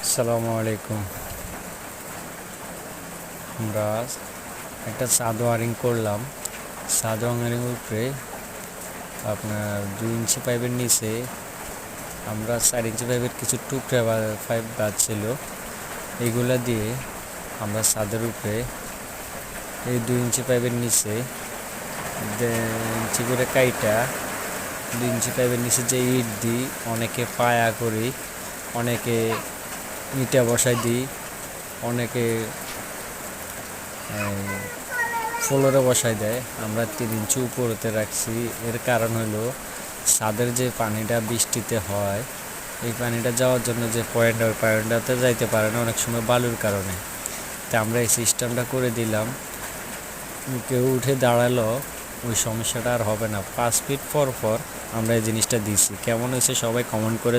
আসসালামু আলাইকুম। আমরা একটা ছাদ ওয়ারিং করলাম। ছাদ ওয়ারিং উপরে আপনার 2 ইঞ্চি পাইপের নিচে আমরা 4 ইঞ্চি পাইপের কিছু টুকরা পাইপ বাঁধছিল, এইগুলা দিয়ে আমরা ছাদের উপরে এই 2 ইঞ্চি পাইপের নিচে 1.5 ইঞ্চি করে কাইটা 2 ইঞ্চি পাইপের নিচে যে ইট দিই, অনেকে পায়া করি, অনেকে ইটা বসাই দিই, অনেকে ফ্লোরে বসাই দেয়। আমরা 3 ইঞ্চি উপরেতে রাখছি। এর কারণ হলো ছাদের যে পানিটা বৃষ্টিতে হয়, এই পানিটা যাওয়ার জন্য যে পয়েন্ট, ওই পয়েন্টটাতে যাইতে পারে না অনেক সময় বালুর কারণে। তা আমরা এই সিস্টেমটা করে দিলাম, কেউ উঠে দাঁড়ালো ওই সমস্যাটা আর হবে না। 5 ফিট পর পর আমরা এই জিনিসটা দিছি। কেমন হয়েছে সবাই কমেন্ট করে